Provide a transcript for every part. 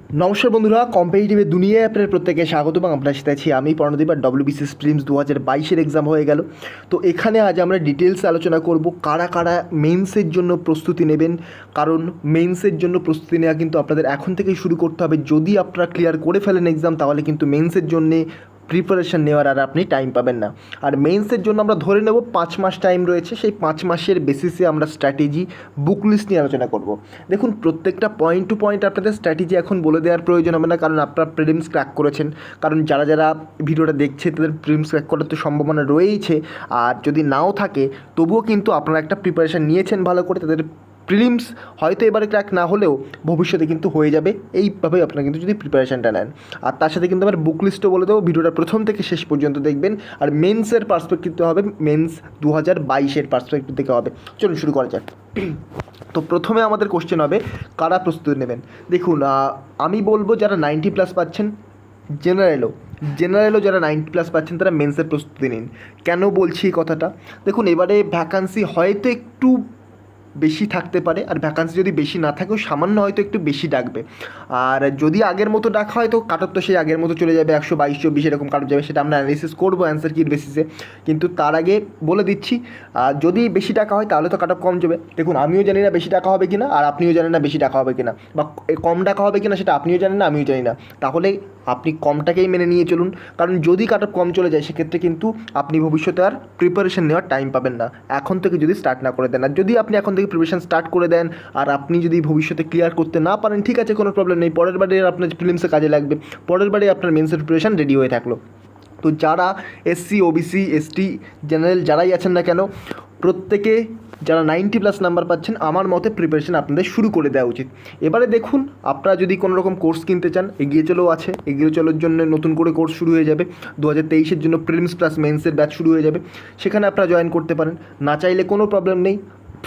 নমস্কার বন্ধুরা, কম্পিটিটিভের দুনিয়ায় আপনাদের প্রত্যেকে স্বাগত এবং আপনার সাথে আছি আমি পর্ণদীপ। আর ডব্লিউবিসিএস প্রিলিমস 2022-এর এক্সাম হয়ে গেল। তো এখানে আজ আমরা ডিটেলস আলোচনা করব কারা কারা মেন্সের জন্য প্রস্তুতি নেবেন, কারণ মেন্সের জন্য প্রস্তুতি নেওয়া কিন্তু আপনাদের এখন থেকেই শুরু করতে হবে। যদি আপনারা ক্লিয়ার করে ফেলেন এক্সাম, তাহলে কিন্তু মেন্সের জন্যে প্রিপারেশান নেওয়ার আর আপনি টাইম পাবেন না। আর মেন্সের জন্য আমরা ধরে নেব 5 মাস টাইম রয়েছে। সেই 5 মাসের বেসিসে আমরা স্ট্র্যাটেজি বুক লিস্ট নিয়ে আলোচনা করব। দেখুন, প্রত্যেকটা পয়েন্ট টু পয়েন্ট আপনাদের স্ট্র্যাটেজি এখন বলে দেওয়ার প্রয়োজন হবে না, কারণ আপনারা প্রিলিমস ক্র্যাক করেছেন। কারণ যারা যারা ভিডিওটা দেখছে তাদের প্রিলিমস ক্র্যাক করার তো সম্ভাবনা রয়েইছে। আর যদি নাও থাকে তবুও কিন্তু আপনারা একটা প্রিপারেশান নিয়েছেন ভালো করে, তাদের প্রিলিমস হয়তো এবারে ক্র্যাক না হলেও ভবিষ্যতে কিন্তু হয়ে যাবে। এইভাবেই আপনারা কিন্তু যদি প্রিপারেশানটা নেন। আর তার সাথে কিন্তু আমার বুক লিস্টও বলে দেবো, ভিডিওটা প্রথম থেকে শেষ পর্যন্ত দেখবেন। আর মেন্সের পার্সপেক্টিভতে হবে, মেন্স 2022-এর পার্সপেক্টিভ থেকে হবে। চলুন শুরু করা যাক। তো প্রথমে আমাদের কোশ্চেন হবে কারা প্রস্তুতি নেবেন। দেখুন, আমি বলবো যারা 90+ পাচ্ছেন, জেনারেলও যারা 90+ পাচ্ছেন তারা মেন্সের প্রস্তুতি নিন। কেন বলছি এই কথাটা? দেখুন, এবারে ভ্যাকান্সি হয়তো একটু বেশি থাকতে পারে, আর ভ্যাকান্সি যদি বেশি না থাকেও সামান্য হয়তো একটু বেশি ডাকবে। আর যদি আগের মতো ডাকা হয় তো কাটঅফ তো সেই আগের মতো চলে যাবে, 122-24 এরকম কাটঅফ যাবে। সেটা আমরা অ্যানালিসিস করবো অ্যান্সার কির বেসিসে। কিন্তু তার আগে বলে দিচ্ছি, যদি বেশি টাকা হয় তাহলে তো কাটঅফ কম যাবে। দেখুন, আমিও জানি না বেশি টাকা হবে কিনা, আর আপনিও জানেন না বেশি টাকা হবে কিনা, বা কম টাকা হবে কিনা সেটা আপনিও জানেন না, আমিও জানি না। তাহলে আপনি কমটাকেই মেনে নিয়ে চলুন, কারণ যদি কাটঅফ কম চলে যায় সেক্ষেত্রে কিন্তু আপনি ভবিষ্যতে আর প্রিপারেশন নেওয়ার টাইম পাবেন না, এখন থেকে যদি স্টার্ট না করে দেন। আর যদি আপনি এখন থেকে প্রিপারেশন স্টার্ট করে দেন আর আপনি যদি ভবিষ্যতে ক্লিয়ার করতে না পারেন, ঠিক আছে, কোনো প্রবলেম নেই, পরের বারে আপনার প্রিলিমসে কাজে লাগবে, পরের বারে আপনার মেন্সের প্রিপারেশন রেডি হয়ে থাকলো। তো যারা এসসি, ওবিসি, এসটি, জেনারেল যারাই আছেন না কেন, প্রত্যেকে যারা 90+ নাম্বার পাচ্ছেন, আমার মতে প্রিপারেশন আপনাদের শুরু করে দেওয়া উচিত। এবারে দেখুন, আপনারা যদি কোনো রকম কোর্স কিনতে চান, এগিয়ে চলো আছে, এগিয়ে চলোর জন্য নতুন করে কোর্স শুরু হয়ে যাবে। 2023-এর জন্য প্রিলিমস প্লাস মেন্সের ব্যাচ শুরু হয়ে যাবে, সেখানে আপনারা জয়েন করতে পারেন। না চাইলে কোনো প্রবলেম নেই,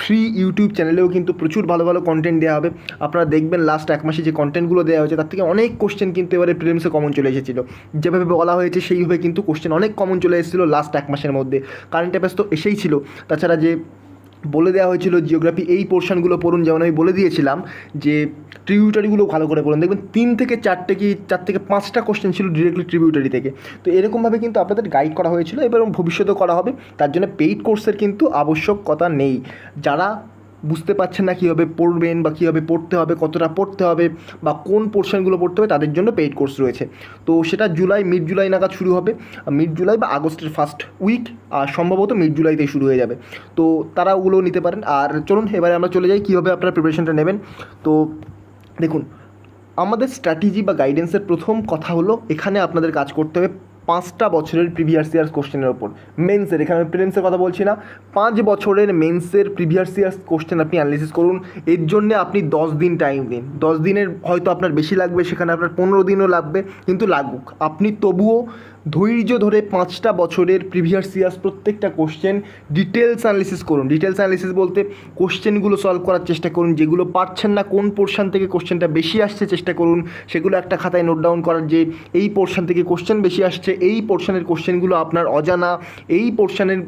ফ্রি ইউটিউব চ্যানেলেও কিন্তু প্রচুর ভালো ভালো কন্টেন্ট দেওয়া হবে। আপনারা দেখবেন লাস্ট 1 মাসে যে কন্টেন্টগুলো দেওয়া হয়েছে তার থেকে অনেক কোশ্চেন কিন্তু এবারে প্রিলিমসে কমন চলে এসেছিলো। যেভাবে বলা হয়েছে সেইভাবে কিন্তু কোশ্চেন অনেক কমন চলে এসেছিলো লাস্ট 1 মাসের মধ্যে। কারেন্ট অ্যাফেয়ার্স তো এসেই ছিল, তাছাড়া যে বলে দেওয়া হয়েছিল জিওগ্রাফি এই পোর্শনগুলো পড়ুন, যেমন আমি বলে দিয়েছিলাম যে ট্রিবিউটারিগুলো ভালো করে পড়ুন। দেখবেন 3 থেকে 4 থেকে 5টা কোশ্চেন ছিল ডিরেক্টলি ট্রিবিউটারি থেকে। তো এরকমভাবে কিন্তু আপনাদের গাইড করা হয়েছিল, এবং ভবিষ্যতেও করা হবে। তার জন্য পেইড কোর্সের কিন্তু আবশ্যকতা নেই। যারা বুঝতে পারছেন না কীভাবে পড়বেন বা কীভাবে পড়তে হবে, কতটা পড়তে হবে বা কোন পোর্শনগুলো পড়তে হবে, তাদের জন্য পেইড কোর্স রয়েছে। তো সেটা মিড জুলাই নাগাদ শুরু হবে, মিড জুলাই বা আগস্টের ফার্স্ট উইক, আর সম্ভবত মিড জুলাইতেই শুরু হয়ে যাবে। তো তারা ওগুলো নিতে পারেন। আর চলুন এবারে আমরা চলে যাই কীভাবে আপনারা প্রিপারেশনটা নেবেন। তো দেখুন, আমাদের স্ট্র্যাটেজি বা গাইডেন্সের প্রথম কথা হলো, এখানে আপনাদের কাজ করতে হবে 5টা বছরের প্রিভিয়াস ইয়ার্স কোশ্চেনের ওপর। মেন্সের, এখানে আমি প্রিলিমসের কথা বলছি না, 5 বছরের মেন্সের প্রিভিয়াস ইয়ার্স কোশ্চেন আপনি অ্যানালিসিস করুন। এর জন্যে আপনি 10 দিন টাইম দিন। 10 দিনের হয়তো আপনার বেশি লাগবে, সেখানে আপনার 15 দিনও লাগবে, কিন্তু লাগুক। আপনি তবুও ধৈর্য ধরে 5টা বছরের প্রিভিয়াস ইয়ার্স প্রত্যেকটা কোশ্চেন ডিটেলস অ্যানালিসিস করুন। ডিটেলস অ্যানালিসিস বলতে কোশ্চেনগুলো সলভ করার চেষ্টা করুন, যেগুলো পারছেন না, কোন পোর্শন থেকে কোশ্চেনটা বেশি আসছে চেষ্টা করুন সেগুলো একটা খাতায় নোট ডাউন করার, যে এই পোর্শন থেকে কোশ্চেন বেশি আসছে, এই পোর্শনের কোশ্চেনগুলো আপনার অজানা, এই পোর্শনের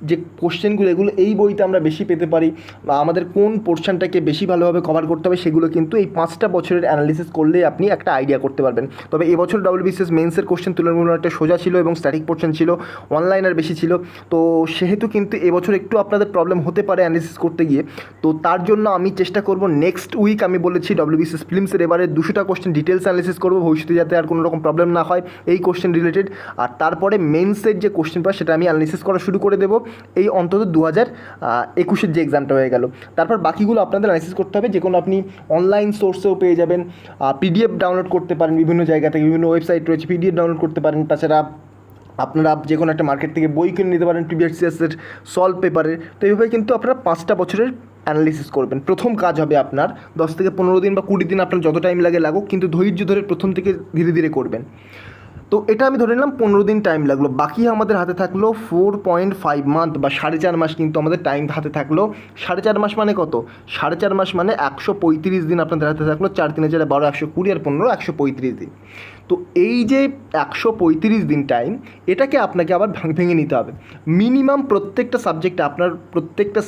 যে কোশ্চেনগুলো এগুলো এই বইতে আমরা বেশি পেতে পারি, বা আমাদের কোন পোর্শনটাকে বেশি ভালোভাবে কভার করতে হবে, সেগুলো কিন্তু এই 5টা বছরের অ্যানালিসিস করলে আপনি একটা আইডিয়া করতে পারবেন। তবে এবছর ডব্লিউবিসিএস মেন্সের কোশ্চেন তুলনামূলক একটা সোজা ছিল এবং স্ট্যাটিক পোর্শন ছিল, অনলাইনার বেশি ছিল। তো সেহেতু কিন্তু এবছর একটু আপনাদের প্রবলেম হতে পারে অ্যানালিসিস করতে গিয়ে। তো তার জন্য আমি চেষ্টা করব নেক্সট উইক, আমি বলেছি ডব্লিউবিসিএস প্রিলিমসের এবারে 200টা কোশ্চেন ডিটেলস অ্যানালিসিস করবো, ভবিষ্যতে যাতে আর কোনো রকম প্রবলেম না হয় এই কোশ্চেন রিলেটেড। আর তারপরে মেন্সের যে কোশ্চেন পায় সেটা আমি অ্যানালিসিস করা শুরু করে দেবো, এই অন্তত 2021-এর যে এক্সামটা হয়ে গেল। তারপর বাকিগুলো আপনাদের অ্যানালিসিস করতে হবে, যে কোনো আপনি অনলাইন সোর্সেও পেয়ে যাবেন, পিডিএফ ডাউনলোড করতে পারেন বিভিন্ন জায়গা থেকে, বিভিন্ন ওয়েবসাইট রয়েছে, পিডিএফ ডাউনলোড করতে পারেন। তাছাড়া আপনারা যে কোনো একটা মার্কেট থেকে বই কিনে নিতে পারেন প্রিভিয়াস ইয়ার্সের সলভ পেপারের। তো এইভাবে কিন্তু আপনারা 5টা বছরের অ্যানালিসিস করবেন। প্রথম কাজ হবে আপনার 10 থেকে 15 দিন বা 20 দিন, আপনার যত টাইম লাগুক, কিন্তু ধৈর্য ধরে প্রথম থেকে ধীরে ধীরে করবেন। তো এটা আমি ধরে নিলাম 15 দিন টাইম লাগলো, বাকি আমাদের হাতে থাকলো 4.5 মান্থ বা 4.5 মাস কিন্তু আমাদের টাইম হাতে থাকলো। 4.5 মাস মানে কত? 4.5 মাস মানে 135 দিন আপনাদের হাতে থাকলো। 4×3=12, 120 আর 15 135 দিন। তো এই যে 135 দিন টাইম, এটাকে আপনাকে আবার ভেঙে নিতে হবে। মিনিমাম প্রত্যেকটা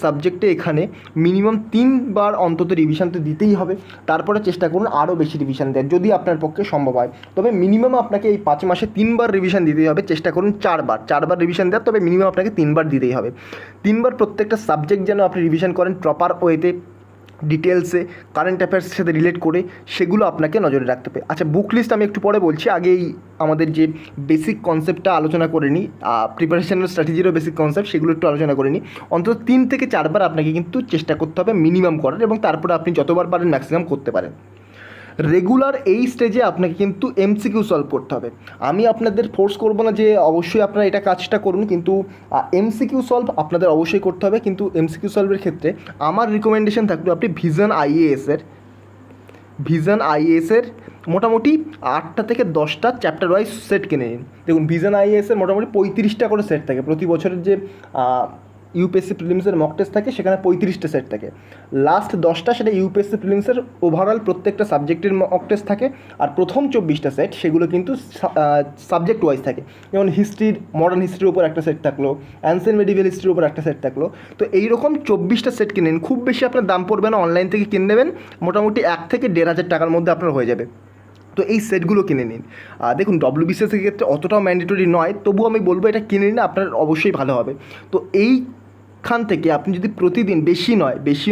সাবজেক্টে এখানে মিনিমাম 3বার অন্তত রিভিশন তো দিতেই হবে। তারপরে চেষ্টা করুন আরও বেশি রিভিশন দেওয়ার, যদি আপনার পক্ষে সম্ভব হয়। তবে মিনিমাম আপনাকে এই 5 মাসে 3বার রিভিশন দিতেই হবে। চেষ্টা করুন 4বার রিভিশন দেওয়ার, তবে মিনিমাম আপনাকে 3বার দিতেই হবে। 3বার প্রত্যেকটা সাবজেক্ট যেন আপনি রিভিশন করেন প্রপার ওয়েতে, ডিটেলসে, কারেন্ট অ্যাফেয়ার্সের সাথে রিলেট করে, সেগুলো আপনাকে নজরে রাখতে হবে। আচ্ছা, বুক লিস্ট আমি একটু পরে বলছি, আগেই আমাদের যে বেসিক কনসেপ্টটা আলোচনা করে নিই, প্রিপারেশনের স্ট্র্যাটেজিরও বেসিক কনসেপ্ট, সেগুলো একটু আলোচনা করে নিই। অন্তত 3 থেকে 4বার আপনাকে কিন্তু চেষ্টা করতে হবে মিনিমাম করার, এবং তারপরে আপনি যতবার পারেন ম্যাক্সিমাম করতে পারেন। রেগুলার এই স্টেজে আপনাকে কিন্তু এমসিকিউ সলভ করতে হবে। আমি আপনাদের ফোর্স করবো না যে অবশ্যই আপনারা এটা কাজটা করুন, কিন্তু এমসিকিউ সলভ আপনাদের অবশ্যই করতে হবে। কিন্তু এমসিকিউ সলভের ক্ষেত্রে আমার রিকমেন্ডেশন থাকবে আপনি ভিশন আইএএসের মোটামুটি 8টা থেকে 10টা চ্যাপ্টার ওয়াইজ সেট কিনে নিন। দেখুন, ভিশন আইএএসের মোটামুটি 35টা করে সেট থাকে। প্রতি বছরের যে ইউপিএসসি প্রিলিমসের মক টেস্ট থাকে সেখানে 35টা সেট থাকে। লাস্ট 10টা সেটা ইউপিএসসি প্রিলিমসের ওভারঅল প্রত্যেকটা সাবজেক্টের মক টেস্ট থাকে। আর প্রথম 24টা সেট সেগুলো কিন্তু সাবজেক্ট ওয়াইজ থাকে। যেমন মডার্ন হিস্ট্রির উপর একটা সেট থাকলো, অ্যানসিয়েন্ট মেডিভেল হিস্ট্রির উপর একটা সেট থাকলো। তো এইরকম 24টা সেট কিনে নিন। খুব বেশি আপনার দাম পড়বে না, অনলাইন থেকে কিনে নেবেন, মোটামুটি 1 থেকে 1,500 টাকার মধ্যে আপনার হয়ে যাবে। তো এই সেটগুলো কিনে নিন। দেখুন, ডব্লিউবিসিএসের ক্ষেত্রে অতটাও ম্যান্ডেটরি নয়, তবুও আমি বলবো এটা কিনে নিন, আপনার অবশ্যই ভালো হবে। তো এইখান থেকে আপনি যদি প্রতিদিন বেশি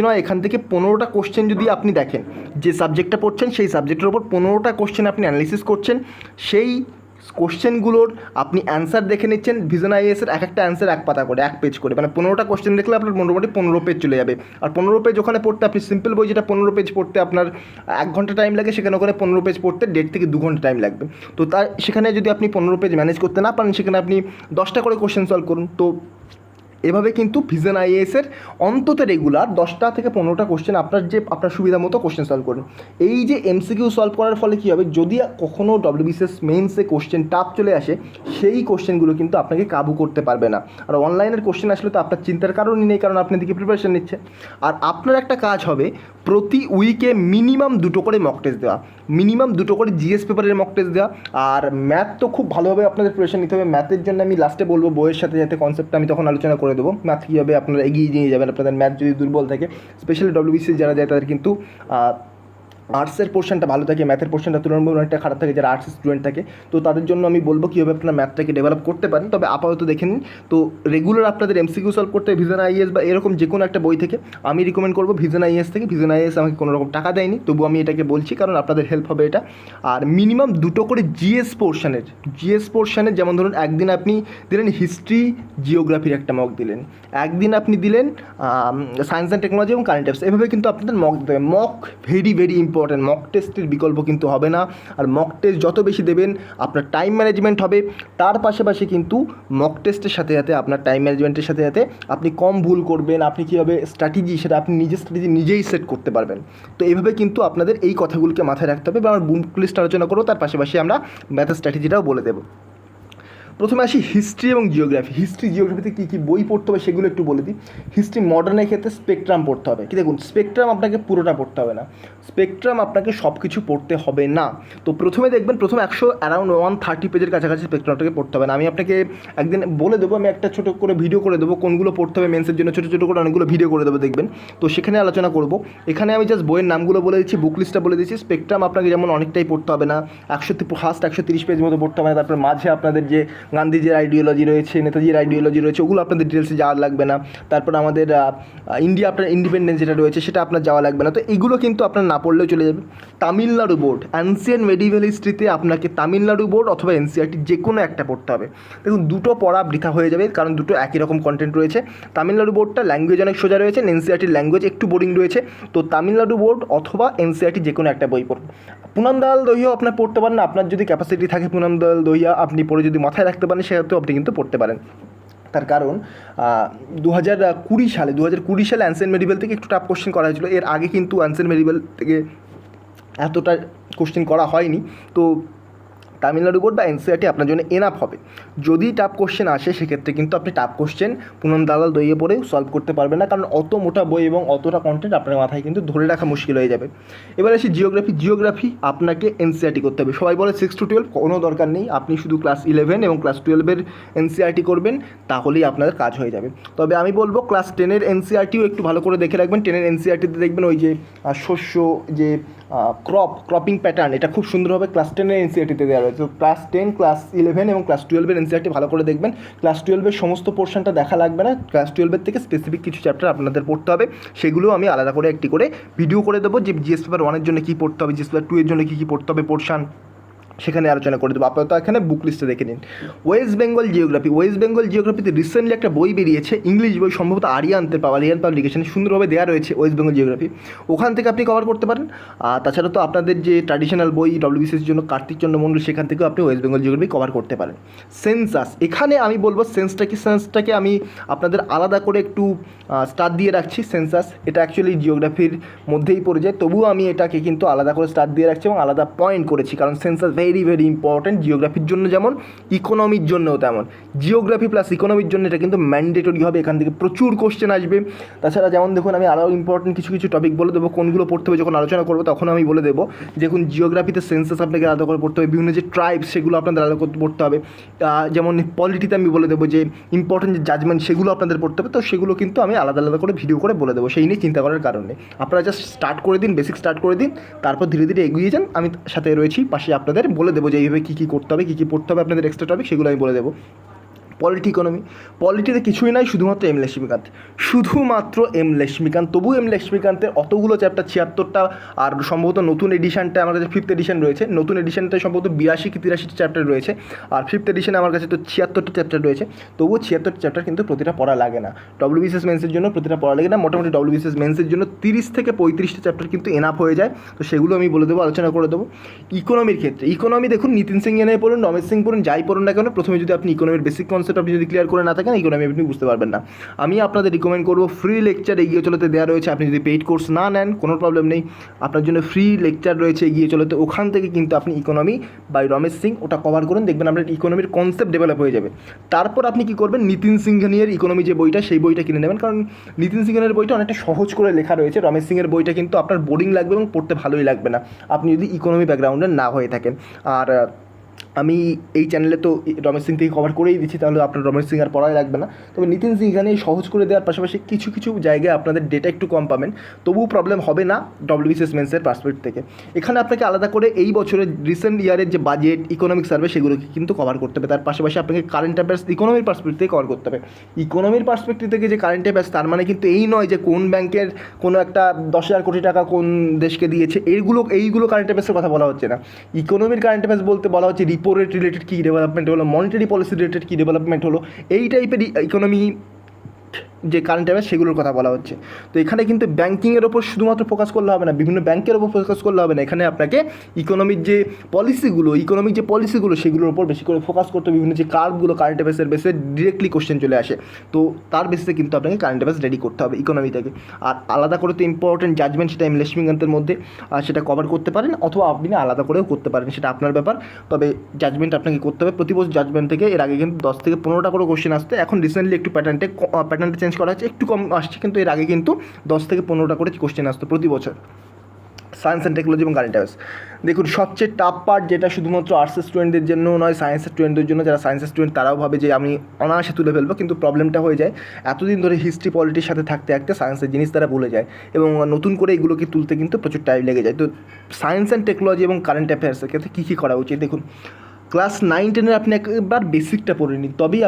নয় এখান থেকে 15টা কোশ্চেন যদি আপনি দেখেন, যে সাবজেক্টটা পড়ছেন সেই সাবজেক্টের ওপর 15টা কোশ্চেন আপনি অ্যানালিসিস করছেন, সেই কোশ্চেনগুলোর আপনি অ্যান্সার দেখে নিচ্ছেন। ভিশন আইএএসের এক একটা অ্যান্সার 1 পাতা করে, 1 পেজ করে, মানে 15টা কোশ্চেন দেখলে আপনার মোটামুটি 15 পেজ চলে যাবে। আর 15 পেজ ওখানে পড়তে, আপনি সিম্পল বই যেটা 15 পেজ পড়তে আপনার 1 ঘন্টা টাইম লাগে, সেখানে ওখানে 15 পেজ পড়তে 1.5 থেকে 2 ঘন্টা টাইম লাগবে। তো সেখানে যদি আপনি 15 পেজ ম্যানেজ করতে না পারেন, সেখানে আপনি 10টা করে কোশ্চেন সলভ করুন। তো এভাবে কিন্তু ভিশন আইএএসের অন্তত রেগুলার 10টা থেকে 15টা কোশ্চেন আপনার সুবিধা মতো কোশ্চেন সলভ করুন। এই যে এমসিকিউ সলভ করার ফলে কী হবে, যদি কখনও ডব্লিউবিসিএস মেইনসে কোশ্চেন টাফ চলে আসে, সেই কোশ্চেনগুলো কিন্তু আপনাকে কাবু করতে পারবে না। আর অনলাইনের কোশ্চেন আসলে তো আপনার চিন্তার কারণই নেই, কারণ আপনি দিকে প্রিপারেশন নিচ্ছে। আর আপনার একটা কাজ হবে, প্রতি উইকে মিনিমাম 2টো করে মক টেস্ট দেওয়া, মিনিমাম 2টো করে জিএস পেপারের মক টেস্ট দেওয়া। আর ম্যাথ তো খুব ভালোভাবে আপনাদের প্রিপারেশন নিতে হবে। ম্যাথের জন্য আমি লাস্টে বলবো, বইয়ের সাথে যাতে কনসেপ্টটা আমি তখন আলোচনা করে দেবো, ম্যাথ কীভাবে আপনারা এগিয়ে নিয়ে যাবেন। আপনাদের ম্যাথ যদি দুর্বল থাকে, স্পেশালি ডব্লিউবিসি যারা যায়, তাদের কিন্তু আর্টসের পোর্শনটা ভালো থাকে, ম্যাথের পোর্শনটা তুলনামূলক অনেকটা খারাপ থাকে যারা আর্টস স্টুডেন্ট থাকে। তো তাদের জন্য আমি বলবো কীভাবে আপনারা ম্যাথটাকে ডেভেলপ করতে পারেন। তবে আপাতত দেখে নিন। তো রেগুলার আপনাদের এমসিকিউ সলভ করতে হবে ভিশন আইএএস বা এরকম যে কোনো একটা বই থেকে। আমি রিকমেন্ড করবো ভিশন আইএএস থেকে। ভিশন আইএএস আমাকে কোনো রকম টাকা দেয়নি, তবু আমি এটাকে বলছি কারণ আপনাদের হেল্প হবে এটা। আর মিনিমাম 2টো করে জিএস পোর্শনের যেমন ধরুন, একদিন আপনি দিলেন হিস্ট্রি জিওগ্রাফির একটা মক দিলেন, একদিন আপনি দিলেন সায়েন্স অ্যান্ড টেকনোলজি এবং কারেন্ট অ্যাফেয়ার্স। এভাবে কিন্তু আপনাদের মক দিতে হবে। Mock very very important. Mock টেস্টের বিকল্প কিন্তু হবে না। আর মক টেস্ট যত বেশি দেবেন আপনার টাইম ম্যানেজমেন্ট হবে। তার পাশাপাশি কিন্তু মক টেস্টের সাথে সাথে আপনার টাইম ম্যানেজমেন্টের সাথে সাথে আপনি কম ভুল করবেন, আপনি কীভাবে স্ট্র্যাটেজি, সেটা আপনি স্ট্র্যাটেজি নিজেই সেট করতে পারবেন। তো এইভাবে কিন্তু আপনাদের এই কথাগুলোকে মাথায় রাখতে হবে। বা আমার বুক লিস্ট আলোচনা করবো, তার পাশাপাশি আমরা ম্যাথের স্ট্র্যাটেজিটাও বলে দেবো। প্রথমে আসি হিস্ট্রি এবং জিওগ্রাফি। জিওগ্রাফিতে কী কী বই পড়তে হবে সেগুলো একটু বলে দিই। হিস্ট্রি মডার্নের ক্ষেত্রে স্পেকট্রাম পড়তে হবে। কি দেখুন, স্পেকট্রাম আপনাকে পুরোটা পড়তে হবে না, স্পেকট্রাম আপনাকে সব কিছু পড়তে হবে না। তো প্রথমে দেখবেন, প্রথমে অ্যারাউন্ড 130 পেজের কাছাকাছি স্পেকট্রামটাকে পড়তে হবে না। আমি আপনাকে একদিন বলে দেবো, আমি একটা ছোটো করে ভিডিও করে দেবো কোনগুলো পড়তে হবে মেন্সের জন্য, ছোটো ছোটো করে অনেকগুলো ভিডিও করে দেবো, দেখবেন। তো সেখানে আলোচনা করব। এখানে আমি জাস্ট বইয়ের নামগুলো বলে দিচ্ছি, বুক লিস্টটা বলে দিচ্ছি। স্পেকট্রাম আপনাকে যেমন অনেকটাই পড়তে হবে না, 130 পেজ মতো পড়তে হবে না। তারপর মাঝে আপনাদের যে গান্ধীজির আইডিওলজি রয়েছে, নেতাজির আইডিওলজি রয়েছে, ওগুলো আপনাদের ডিটেলসে যাওয়া লাগবে না। তারপর আমাদের আপনার ইন্ডিপেন্ডেন্স যেটা রয়েছে সেটা আপনার যাওয়া লাগবে না। তো এগুলো কিন্তু আপনার না পড়লেও চলে যাবে। তামিলনাড়ু বোর্ড, অ্যানসিয়েন্ট মেডিভেল হিস্ট্রিতে আপনাকে তামিলনাড়ু বোর্ড অথবা এনসিইআরটি যে কোনো একটা পড়তে হবে। দেখুন, দুটো পড়া বৃথা হয়ে যাবে, কারণ দুটো একই রকম কন্টেন্ট রয়েছে। তামিলনাড়ু বোর্ডটা ল্যাঙ্গুয়েজ অনেক সোজা রয়েছে, এনসিইআরটির ল্যাঙ্গুয়েজ একটু বোরিং রয়েছে। তো তামিলনাড়ু বোর্ড অথবা এনসিইআরটি যে কোনো একটা বই পড়ুন। পুনাম দালাল দহিয়াও আপনার পড়তে পারেন, আপনার যদি ক্যাপাসিটি থাকে পুনাম দালাল দহিয়া আপনি পড়ে যদি মাথায় রাখতে পারেন, সেটাতেও আপনি কিন্তু পড়তে পারেন। তার কারণ 2020 সালে অ্যানসিয়েন্ট মেডিভেল থেকে একটু টাফ কোশ্চেন করা হয়েছিল। এর আগে কিন্তু অ্যানসিয়েন্ট মেডিভেল থেকে এতটা কোশ্চেন করা হয়নি। তো তামিলনাড়ু বোর্ড বা এনসিইআরটি আপনার জন্য এনাফ হবে। যদি টাফ কোশ্চেন আসে সেক্ষেত্রে কিন্তু আপনি টাফ কোশ্চেন পুনম দালাল দইয়ে পড়েও সলভ করতে পারবেন না, কারণ অত মোটা বই এবং অতটা কন্টেন্ট আপনার মাথায় কিন্তু ধরে রাখা মুশকিল হয়ে যাবে। এবার আসি জিওগ্রাফি আপনাকে এনসিইআরটি করতে হবে। সবাই বলে 6 to 12, কোনো দরকার নেই, আপনি শুধু ক্লাস 11 এবং ক্লাস 12-এর এনসিইআরটি করবেন, তাহলেই আপনাদের কাজ হয়ে যাবে। তবে আমি বলবো ক্লাস 10-এর এনসিইআরটিও একটু ভালো করে দেখে রাখবেন। 10-এর এনসিইআরটিতে দেখবেন ওই যে শস্য যে ক্রপিং প্যাটার্ন, এটা খুব সুন্দরভাবে ক্লাস 10-এর এনসিইআরটিতে দেওয়া রয়েছে। তো ক্লাস 10, ক্লাস 11 এবং ক্লাস 12-এর এনসিইআরটি ভালো করে দেখবেন। ক্লাস 12-এর সমস্ত পোর্শনটা দেখা লাগবে না, ক্লাস 12-এর থেকে স্পেসিফিক কিছু চ্যাপ্টার আপনাদের পড়তে হবে, সেগুলো আমি আলাদা করে একটি করে ভিডিও করে দেবো, যে জিএস পেপার 1-এর জন্য কী পড়তে হবে, জিএস পেপার 2-এর জন্য কী কী পড়তে হবে পোর্শন, সেখানে আলোচনা করে দেবো। আপাতত এখানে বুক লিস্টে দেখে নিন। ওয়েস্ট বেঙ্গল জিওগ্রাফিতে রিসেন্টলি একটা বই বেরিয়েছে, ইংলিশ বই, সম্ভবত আরিয়ান পাবলিকেশনে সুন্দরভাবে দেওয়া রয়েছে ওয়েস্ট বেঙ্গল জিওগ্রাফি, ওখান থেকে আপনি কভার করতে পারেন। আর তাছাড়া তো আপনাদের যে ট্র্যাডিশনাল বই ডব্লিউবিসিএস জন্য কার্তিক চন্দ্র মণ্ডল, সেখান থেকেও আপনি ওয়েস্ট বেঙ্গল জিওগ্রাফি কভার করতে পারেন। সেন্সাস, এখানে আমি বলবো সেন্সটাকে আমি আপনাদের আলাদা করে একটু স্টার দিয়ে রাখছি। সেন্সাস এটা অ্যাকচুয়ালি জিওগ্রাফির মধ্যেই পড়ে যায়, তবুও আমি এটাকে কিন্তু আলাদা করে স্টার দিয়ে রাখছি এবং আলাদা পয়েন্ট করেছি, কারণ সেন্সাস ভেরি ইম্পর্ট্যান্ট, জিওগ্রাফির জন্য যেমন ইকোনমির জন্যও তেমন। জিওগ্রাফি প্লাস ইকোনমির জন্য এটা কিন্তু ম্যান্ডেটরি হবে, এখান থেকে প্রচুর কোশ্চেন আসবে। তাছাড়া যেমন দেখুন, আমি আরও ইম্পর্ট্যান্ট কিছু টপিক বলে দেবো, কোনগুলো পড়তে হবে যখন আলোচনা করবো তখন আমি বলে দেবো। দেখুন, জিওগ্রাফিতে সেন্সাস আপনাকে আলাদা করে পড়তে হবে, বিভিন্ন যে ট্রাইবস সেগুলো আপনাদের আলাদা করে পড়তে হবে। যেমন পলিটিতে আমি বলে দেবো যে ইম্পর্ট্যান্ট যে জাজমেন্ট, সেগুলো আপনাদের পড়তে হবে। তো সেগুলো কিন্তু আমি আলাদা করে ভিডিও করে বলে দেবো, সেই নিয়ে চিন্তা করার কারণে। আপনারা জাস্ট স্টার্ট করে দিন, বেসিক স্টার্ট করে দিন, তারপর ধীরে ধীরে এগিয়ে যান। আমি সাথে রয়েছি পাশে, আপনাদের বলে দেবো যে এইভাবে কী কী করতে হবে, কী কী পড়তে হবে আপনাদের এক্সট্রা টপিক, সেগুলো আমি বলে দেবো। পলিটিতে কিছুই নাই, শুধুমাত্র এম লক্ষ্মীকান্ত। তবু এম লক্ষ্মীকান্তের অতগুলো চ্যাপ্টার, 76টা, আর সম্ভবত নতুন এডিশনটা আমার কাছে 5th এডিশন রয়েছে, নতুন এডিশনটায় সম্ভবত 82 কি 83টা চ্যাপ্টার রয়েছে, আর 5th এডিশনে আমার কাছে তো 76টা চ্যাপ্টার রয়েছে। তবুও 76টা চ্যাপ্টার কিন্তু প্রতিটা পড়া লাগে না, ডব্লিউবিসিএস মেন্সের জন্য প্রতিটা পড়া লাগে না। মোটামুটি ডব্লিউবিসিএস মেন্সের জন্য 30 থেকে 35টা চ্যাপ্টার কিন্তু এনাফ হয়ে যায়। তো সেগুলো আমি বলে দেবো, আলোচনা করে দেবো। ইকোনমির ক্ষেত্রে দেখুন, নিতিন সিং এনে পড়ুন, রমেশ সিং পড়ুন, যাই পড়ুন না কেন, প্রথমে যদি আপনি ইকোনমির বেসিক কনসেপ্ট আপনি যদি ক্লিয়ার করে না থাকেন, ইকোনমি আপনি বুঝতে পারবেন না। আমি আপনাদের রিকমেন্ড করবো, ফ্রি লেকচার এগিয়ে চলতে দেওয়া রয়েছে, আপনি যদি পেইড কোর্স না নেন কোনো প্রবলেম নেই, আপনার জন্য ফ্রি লেকচার রয়েছে এগিয়ে চলতে, ওখান থেকে কিন্তু আপনি ইকোনমি বাই রমেশ সিং ওটা কভার করুন, দেখবেন আপনার ইকোনমির কনসেপ্ট ডেভেলপ হয়ে যাবে। তারপর আপনি কী করবেন, নিতিন সিংহানিয়ার ইকোনমি যে বইটা, সেই বইটা কিনে নেবেন, কারণ নিতিন সিংহানিয়ার বইটা অনেকটা সহজ করে লেখা রয়েছে। রমেশ সিংয়ের বইটা কিন্তু আপনার বোরিং লাগবে এবং পড়তে ভালোই লাগবে না, আপনি যদি ইকোনমি ব্যাকগ্রাউন্ডের না হয়ে থাকেন। আর আমি এই চ্যানেলে তো রমেশ সিং থেকে কভার করেই দিচ্ছি, তাহলে আপনার রমেশ সিং আর পড়াই লাগবে না। তবে নিতিন সিং এখানে সহজ করে দেওয়ার পাশাপাশি কিছু জায়গায় আপনাদের ডেটা একটু কম পাবেন, তবুও প্রবলেম হবে না ডব্লিউবিসিএস মেন্সের পার্সপেক্টিভ থেকে। এখানে আপনাকে আলাদা করে এই বছরের রিসেন্ট ইয়ারের যে বাজেট, ইকোনমিক সার্ভে, সেগুলোকে কিন্তু কভার করতে হবে। তার পাশাপাশি আপনাকে কারেন্ট অ্যাফেয়ার্স ইকোনমির পার্সপেক্টিভ থেকে কভার করতে হবে। ইকোনমির পার্সপেক্টিভ থেকে যে কারেন্ট অ্যাফেয়ার্স, তার মানে কিন্তু এই নয় যে কোন ব্যাংকের কোনো একটা 10,000 কোটি টাকা কোন দেশকে দিয়েছে, এইগুলো কারেন্ট অ্যাফেয়ার্সের কথা বলা হচ্ছে না। ইকোনমির কারেন্ট অ্যাফেয়ার্স বলতে বলা হচ্ছে রিপো রেট রিলেটেড কী ডেভেলপমেন্ট হলো, মনিটারি পলিসি রিলেটেড কী ডেভেলপমেন্ট হলো, এই টাইপের ইকোনমি যে কারেন্ট অ্যাফেয়ার্স সেগুলোর কথা বলা হচ্ছে। তো এখানে কিন্তু ব্যাঙ্কিংয়ের ওপর শুধুমাত্র ফোকাস করলে হবে না, বিভিন্ন ব্যাংকের ওপর ফোকাস করলে হবে না, এখানে আপনাকে ইকোনমিক যে পলিসিগুলো সেগুলোর ওপর বেশি করে ফোকাস করতে, বিভিন্ন যে কার্ভগুলো কারেন্ট অ্যাফেয়ার্সের বেসে ডিরেক্টলি কোশ্চেন চলে আসে, তো তার বেসিসে কিন্তু আপনাকে কারেন্ট অ্যাফেয়ার্স রেডি করতে হবে ইকোনমি থেকে। আর আলাদা করে তো ইম্পর্টেন্ট জাজমেন্ট, সেটা এম লক্ষ্মীকান্তের মধ্যে সেটা কভার করতে পারেন, অথবা আপনি আলাদা করেও করতে পারেন, সেটা আপনার ব্যাপার। তবে জাজমেন্ট আপনাকে করতে হবে প্রতি বছর। জাজমেন্ট থেকে এর আগে কিন্তু 10 থেকে 15টা করে কোশ্চেন আসতে, এখন রিসেন্টলি একটু প্যাটার্নটা চেঞ্জ করা হচ্ছে, একটু কম আসছে, কিন্তু এর আগে কিন্তু 10 থেকে 15টা করে কোশ্চেন আসতো প্রতি বছর। সায়েন্স অ্যান্ড টেকনোলজি এবং কারেন্ট অ্যাফেয়ার্স, দেখুন সবচেয়ে টাফ পার্ট, যেটা শুধুমাত্র আর্টসের স্টুডেন্টদের জন্য নয়, সায়েন্সের স্টুডেন্টদের জন্য। যারা সায়েন্সের স্টুডেন্ট তারাও ভাবে যে আমি অনায়াসে তুলে ফেলবো, কিন্তু প্রবলেমটা হয়ে যায় এতদিন ধরে হিস্ট্রি পলিটির সাথে থাকতে থাকতে সায়েন্সের জিনিস তারা ভুলে যায়, এবং নতুন করে এগুলোকে তুলতে কিন্তু প্রচুর টাইম লেগে যায়। তো সায়েন্স অ্যান্ড টেকনোলজি এবং কারেন্ট অ্যাফেয়ার্সের ক্ষেত্রে কী করা উচিত, দেখুন ক্লাস 9-10 আপনি একবার বেসিকটা পড়ে নিন, তবেই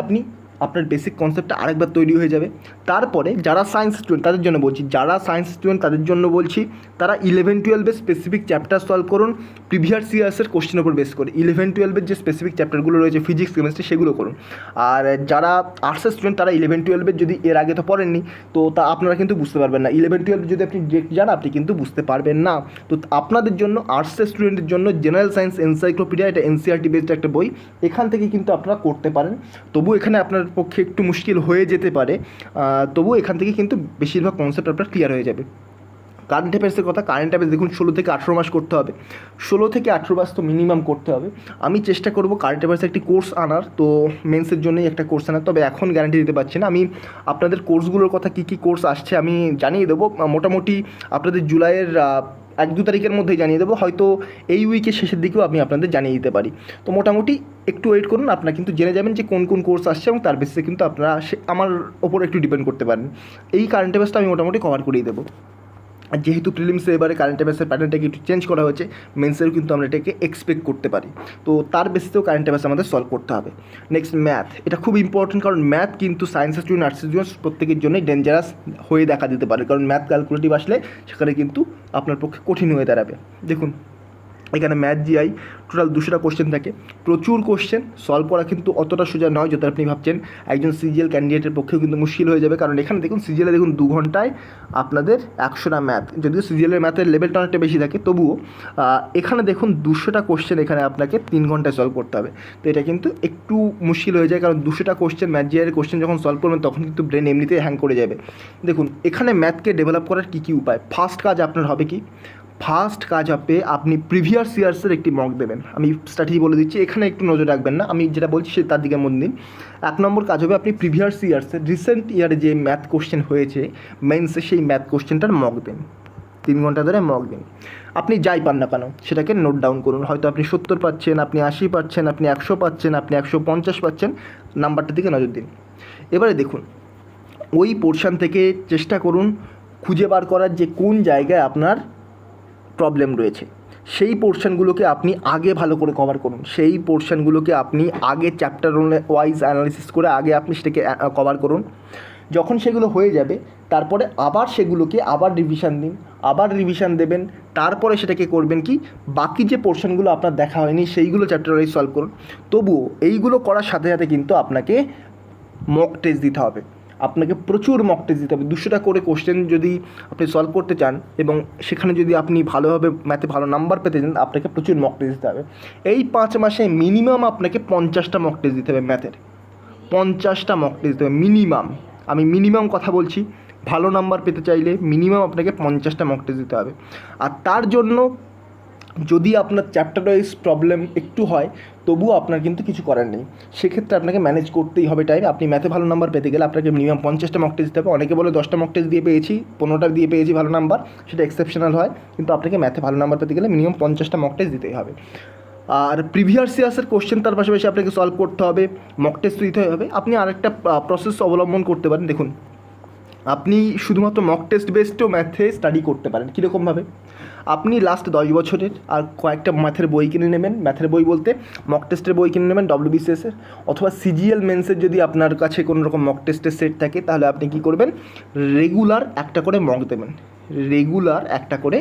আপনার বেসিক কনসেপ্টটা আরেকবার তৈরি হয়ে যাবে। তারপরে যারা সায়েন্স স্টুডেন্ট তাদের জন্য বলছি, তারা 11-12-এর স্পেসিফিক চ্যাপ্টার সলভ করুন প্রিভিয়াস ইয়ার্সের কোশ্চেনের উপর বেস করে। 11-12-এর যে স্পেসিফিক চ্যাপ্টারগুলো রয়েছে, ফিজিক্স, কেমিস্ট্রি, সেগুলো করুন। আর যারা আর্টসের স্টুডেন্ট তারা 11-12-এর যদি এর আগে তো পড়েননি, তো তা আপনারা কিন্তু বুঝতে পারবেন না। 11-12 যদি আপনি ডিরেক্ট যান, আপনি কিন্তু বুঝতে পারবেন না। তো আপনাদের জন্য, আর্টসের স্টুডেন্টের জন্য জেনারেল সায়েন্স এনসাইক্লোপিডিয়া, এটা এনসিইআরটি বেসড একটা বই, এখান থেকে কিন্তু আপনারা করতে পারেন। তবু এখানে আপনার পক্ষে একটু মুশকিল হয়ে যেতে পারে, তবু এখান থেকে কিন্তু বেশিরভাগ কনসেপ্ট আপনার ক্লিয়ার হয়ে যাবে। কারেন্ট অ্যাফেয়ার্সের কথা, কারেন্ট অ্যাফেয়ার্স দেখুন 16 থেকে 18 মাস করতে হবে, 16 থেকে 18 মাস তো মিনিমাম করতে হবে। আমি চেষ্টা করব কারেন্ট অ্যাফেয়ার্সের একটি কোর্স আনার, তো মেন্সের জন্যই একটা কোর্স আনার, তবে এখন গ্যারান্টি দিতে পারছি না। আমি আপনাদের কোর্সগুলোর কথা, কী কী কোর্স আসছে আমি জানিয়ে দেবো, মোটামুটি আপনাদের জুলাইয়ের 1-2 তারিখের মধ্যেই জানিয়ে দেবো, হয়তো এই উইকের শেষের দিকেও আমি আপনাদের জানিয়ে দিতে পারি। তো মোটামুটি একটু ওয়েট করুন, আপনারা কিন্তু জেনে যাবেন যে কোন কোন কোর্স আসছে, এবং তার বেসিসে কিন্তু আপনারা আমার ওপর একটু ডিপেন্ড করতে পারেন। এই কারেন্ট অ্যাফেয়ার্সটা আমি মোটামুটি কভার করিয়ে দেবো। আর যেহেতু প্রিলিমসে এবারে কারেন্ট অ্যাফেয়ার্সের প্যাটার্নটাকে একটু চেঞ্জ করা হয়েছে, মেন্সেও কিন্তু আমরা এটাকে এক্সপেক্ট করতে পারি, তো তার বেসিসেও কারেন্ট অ্যাফেয়ার্স আমাদের সলভ করতে হবে। নেক্সট ম্যাথ, এটা খুব ইম্পর্টেন্ট, কারণ ম্যাথ কিন্তু সায়েন্সের স্টুডেন্ট, আর্টসের স্টুডেন্ট প্রত্যেকের জন্যই ডেঞ্জারাস হয়ে দেখা দিতে পারে, কারণ ম্যাথ ক্যালকুলেটিভ আসলে সেখানে কিন্তু আপনার পক্ষে কঠিন হয়ে দাঁড়াবে। দেখুন এখানে ম্যাথ জিআই টোটাল 200টা কোশ্চেন থাকে, প্রচুর কোশ্চেন, সলভ করা কিন্তু অতটা সোজা নয় যত আপনি ভাবছেন। একজন সিজিএল ক্যান্ডিডেটের পক্ষেও কিন্তু মুশকিল হয়ে যাবে, কারণ এখানে দেখুন সিজিএলে দেখুন 2 ঘন্টায় আপনাদের 100টা ম্যাথ, যদিও সিজিএলের ম্যাথের লেভেলটা অনেকটা বেশি থাকে, তবুও এখানে দেখুন 200টা কোশ্চেন এখানে আপনাকে 3 ঘন্টায় সলভ করতে হবে। তো এটা কিন্তু একটু মুশকিল হয়ে যায়, কারণ 200টা কোশ্চেন ম্যাথ জিআইয়ের কোশ্চেন যখন সলভ করবেন তখন কিন্তু ব্রেন এমনিতেই হ্যাং করে যাবে। দেখুন এখানে ম্যাথকে ডেভেলপ করার কী কী উপায়, ফার্স্ট কাজ আপনার হবে কি, ফার্স্ট কাজ হবে আপনি প্রিভিয়াস ইয়ার্সের একটি মক দেবেন। আমি স্ট্র্যাটেজি বলে দিচ্ছি, এখানে একটু নজর রাখবেন না, আমি যেটা বলছি সে তার দিকে মন দিন। 1 নম্বর কাজ হবে আপনি প্রিভিয়াস ইয়ার্সের রিসেন্ট ইয়ারে যে ম্যাথ কোশ্চেন হয়েছে মেন্সে, সেই ম্যাথ কোশ্চেনটার মক দিন, 3 ঘন্টা ধরে মক দিন। আপনি যাই পান না কেন সেটাকে নোট ডাউন করুন, হয়তো আপনি 70 পাচ্ছেন, আপনি 80 পাচ্ছেন, আপনি 100 পাচ্ছেন, আপনি 150 পাচ্ছেন, নাম্বারটার দিকে নজর দিন। এবারে দেখুন ওই পোর্শান থেকে চেষ্টা করুন খুঁজে বার করার যে কোন জায়গায় আপনার প্রবলেম রয়েছে, সেই পোর্শনগুলোকে আপনি আগে ভালো করে কভার করুন, সেই পোর্শনগুলোকে আপনি আগে চ্যাপ্টার ওয়াইজ অ্যানালিসিস করে আগে আপনি সেটাকে কভার করুন। যখন সেগুলো হয়ে যাবে তারপরে আবার সেগুলোকে আবার রিভিশন দিন, আবার রিভিশন দেবেন, তারপরে সেটাকে করবেন কি, বাকি যে পোর্শনগুলো আপনার দেখা হয়নি সেইগুলো চ্যাপ্টার ওয়াইজ সলভ করুন। তবুও এইগুলো করার সাথে সাথে কিন্তু আপনাকে মক টেস্ট দিতে হবে, আপনাকে প্রচুর মক টেস্ট দিতে হবে। 200টা করে কোশ্চেন যদি আপনি সলভ করতে চান এবং সেখানে যদি আপনি ভালোভাবে ম্যাথে ভালো নাম্বার পেতে চান, আপনাকে প্রচুর মক টেস্ট দিতে হবে। এই 5 মাসে মিনিমাম আপনাকে 50টা মক টেস্ট দিতে হবে, ম্যাথের 50টা মক টেস্ট দিতে হবে মিনিমাম। আমি মিনিমাম কথা বলছি, ভালো নাম্বার পেতে চাইলে মিনিমাম আপনাকে 50টা মক টেস্ট দিতে হবে। আর তার জন্য যদি আপনার চ্যাপ্টার ওয়াইজ প্রবলেম একটু হয় তবুও আপনার কিন্তু কিছু করার নেই, সেক্ষেত্রে আপনাকে ম্যানেজ করতেই হবে টাইম। আপনি ম্যাথে ভালো নাম্বার পেতে গেলে আপনাকে মিনিমাম 50টা মক টেস্ট দিতে হবে। অনেকে বলে 10টা মক টেস্ট দিয়ে পেয়েছি, 15টা দিয়ে পেয়েছি ভালো নাম্বার, সেটা এক্সেপশনাল হয়, কিন্তু আপনাকে ম্যাথে ভালো নাম্বার পেতে গেলে মিনিমাম 50টা মক টেস্ট দিতেই হবে। আর প্রিভিয়াস ইয়ার্সের কোশ্চেন তার পাশাপাশি আপনাকে সলভ করতে হবে, মক টেস্ট দিতে হবে। আপনি আরেকটা প্রসেস অবলম্বন করতে পারেন, দেখুন আপনি শুধুমাত্র মক টেস্ট বেসডও ম্যাথে স্টাডি করতে পারেন। কীরকমভাবে, আপনি লাস্ট 10 বছরের আর কয়েকটা ম্যাথের বই কিনে নেবেন, ম্যাথের বই বলতে মক টেস্টের বই কিনে নেবেন WBCS-এর অথবা সিজিএল মেন্সের, যদি আপনার কাছে কোনো রকম মক টেস্টের সেট থাকে তাহলে আপনি কী করবেন, রেগুলার একটা করে মক দেবেন, রেগুলার একটা করে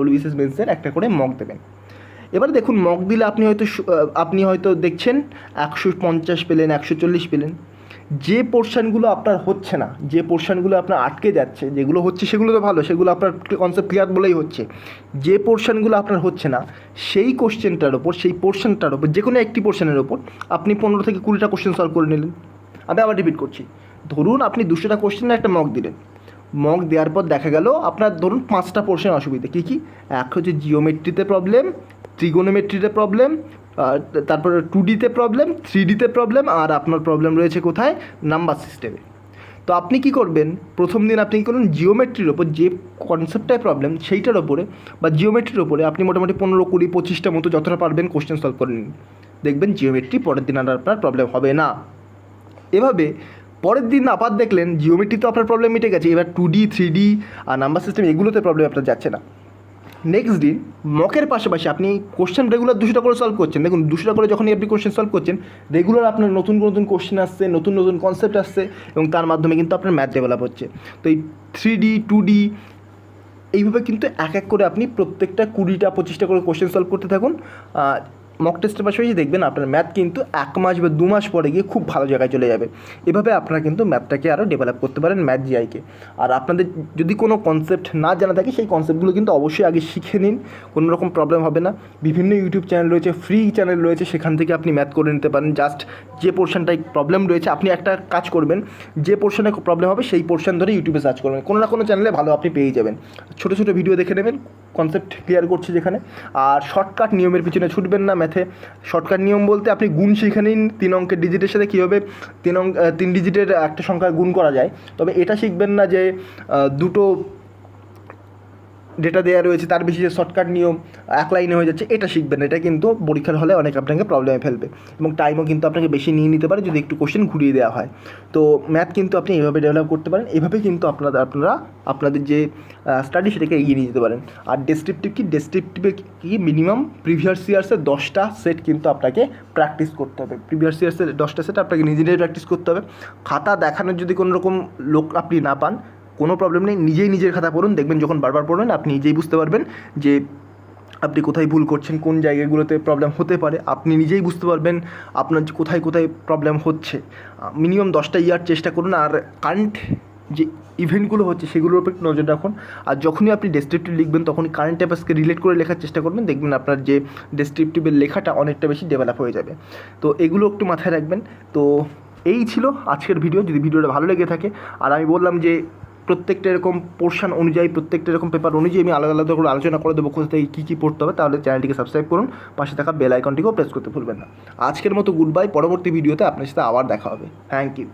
WBCS মেন্সের একটা করে মক দেবেন। এবার দেখুন মক দিলে আপনি হয়তো দেখছেন 150 পেলেন, 140 পেলেন, যে পোর্শনগুলো আপনার হচ্ছে না, যে পোর্শনগুলো আপনার আটকে যাচ্ছে, যেগুলো হচ্ছে সেগুলো তো ভালো, সেগুলো আপনার কনসেপ্ট ক্লিয়ার বলেই হচ্ছে, যে পোর্শনগুলো আপনার হচ্ছে না সেই কোশ্চেনটার ওপর, সেই পোর্শনটার ওপর, যে কোনো একটি পোর্শনের ওপর আপনি 15 থেকে 20টা কোশ্চেন সলভ করে নিলেন। আমি আবার রিপিট করছি, ধরুন আপনি 200টা কোশ্চেনের একটা মক দিলেন, মক দেওয়ার পর দেখা গেল আপনার ধরুন 5টা পোর্শন অসুবিধা, কী কী, এক হচ্ছে জিওমেট্রিতে প্রবলেম, ট্রিগোনোমেট্রিতে প্রবলেম, তারপরে 2Dতে প্রবলেম, 3Dতে প্রবলেম, আর আপনার প্রবলেম রয়েছে কোথায়, নাম্বার সিস্টেমে। তো আপনি কি করবেন, প্রথম দিন আপনি কী করুন, জিওমেট্রির ওপর যে কনসেপ্টটায় প্রবলেম সেইটার ওপরে বা জিওমেট্রির ওপরে আপনি মোটামুটি 15, 20, 25টা মতো যতটা পারবেন কোশ্চেন সলভ করে নিন, দেখবেন জিওমেট্রি পরের দিন আর আপনার প্রবলেম হবে না। এভাবে পরের দিন আবার দেখলেন জিওমেট্রি তো আপনার প্রবলেম মিটে গেছে, এবার 2D, 3D আর নাম্বার সিস্টেম এগুলোতে প্রবলেম আপনার যাচ্ছে না। নেক্সট দিন মকের পাশাপাশি আপনি কোশ্চেন রেগুলার 200টা করে সলভ করছেন, দেখুন 200টা করে যখনই আপনি কোশ্চেন সলভ করছেন রেগুলার আপনার নতুন নতুন কোশ্চেন আসছে, নতুন নতুন কনসেপ্ট আসছে, এবং তার মাধ্যমে কিন্তু আপনার ম্যাথ ডেভেলপ হচ্ছে। তো এই 3D, 2D এইভাবে কিন্তু এক এক করে আপনি প্রত্যেকটা 20টা 25টা করে কোশ্চেন সলভ করতে থাকুন। মক টেস্টের পাশাপাশি দেখবেন আপনার ম্যাথ কিন্তু 1 মাস বা 2 মাস পরে গিয়ে খুব ভালো জায়গায় চলে যাবে। এভাবে আপনারা কিন্তু ম্যাথটাকে আরও ডেভেলপ করতে পারেন, ম্যাথ জিআইকে। আর আপনাদের যদি কোনো কনসেপ্ট না জানা থাকে সেই কনসেপ্টগুলো কিন্তু অবশ্যই আগে শিখে নিন, কোনো রকম প্রবলেম হবে না। বিভিন্ন ইউটিউব চ্যানেল রয়েছে, ফ্রি চ্যানেল রয়েছে, সেখান থেকে আপনি ম্যাথ করে নিতে পারেন। জাস্ট যে পোর্শনটায় প্রবলেম রয়েছে আপনি একটা কাজ করবেন, যে পোর্শনে প্রবলেম হবে সেই পোর্শন ধরে ইউটিউবে সার্চ করবেন, কোনো না কোনো চ্যানেলে ভালো আপনি পেয়ে যাবেন। ছোটো ছোটো ভিডিও দেখে নেবেন, কনসেপ্ট ক্লিয়ার করছি যেখানে। আর শর্টকাট নিয়মের পিছনে ছুটবেন না ম্যাথে। শর্টকাট নিয়ম বলতে আপনি গুণ শিখে নিন, 3 অঙ্কের ডিজিটের সাথে কীভাবে 3 ডিজিটের একটা সংখ্যা গুণ করা যায়। তবে এটা শিখবেন না যে দুটো ডেটা দেওয়া রয়েছে তার বেশি যে শর্টকাট নিয়ম 1 লাইনে হয়ে যাচ্ছে, এটা শিখবেন। এটা কিন্তু পরীক্ষার হলে অনেক আপনাকে প্রবলেমে ফেলবে এবং টাইমও কিন্তু আপনাকে বেশি নিয়ে নিতে পারে যদি একটু কোশ্চেন ঘুরিয়ে দেওয়া হয়। তো ম্যাথ কিন্তু আপনি এভাবে ডেভেলপ করতে পারেন, এভাবে কিন্তু আপনারা আপনাদের যে স্টাডি সেটাকে এগিয়ে নিয়ে যেতে পারেন। আর ডেসক্রিপটিভ ডেসক্রিপটিভে কি মিনিমাম প্রিভিয়াস ইয়ার্সের 10টা সেট কিন্তু আপনাকে প্র্যাকটিস করতে হবে। প্রিভিয়াস ইয়ার্সের 10টা সেট আপনাকে নিজেরাই প্র্যাকটিস করতে হবে। খাতা দেখানোর যদি কোনো রকম লোক আপনি না পান, কোনো প্রবলেম নেই, নিজেই নিজের খাতা পড়ুন, দেখবেন যখন বারবার পড়বেন আপনি নিজেই বুঝতে পারবেন যে আপনি কোথায় ভুল করছেন, কোন জায়গাগুলোতে প্রবলেম হতে পারে আপনি নিজেই বুঝতে পারবেন আপনার কোথায় কোথায় প্রবলেম হচ্ছে। মিনিমাম 10টা ইয়ার চেষ্টা করুন। আর কারেন্ট যে ইভেন্টগুলো হচ্ছে সেগুলোর উপর একটু নজর রাখুন। আর যখনই আপনি ডেসক্রিপটিভ লিখবেন তখনই কারেন্ট অ্যাফেয়ার্সকে রিলেট করে লেখার চেষ্টা করবেন, দেখবেন আপনার যে ডেসক্রিপটিভের লেখাটা অনেকটা বেশি ডেভেলপ হয়ে যাবে। তো এগুলো একটু মাথায় রাখবেন। তো এই ছিল আজকের ভিডিও। যদি ভিডিওটা ভালো লেগে থাকে, আর আমি বললাম যে প্রত্যেকটা এরকম পোর্শন অনুযায়ী, প্রত্যেকটা এরকম পেপার অনুযায়ী আমি আলাদা আলাদা করে আলোচনা করে দেবো কোথা থেকে কী কী পড়তে হবে, তাহলে চ্যানেলটিকে সাবস্ক্রাইব করুন, পাশে থাকা বেল আইকনটিকেও প্রেস করতে ভুলবেন না। আজকের মতো গুড বাই, পরবর্তী ভিডিওতে আপনার সাথে আবার দেখা হবে। Thank you.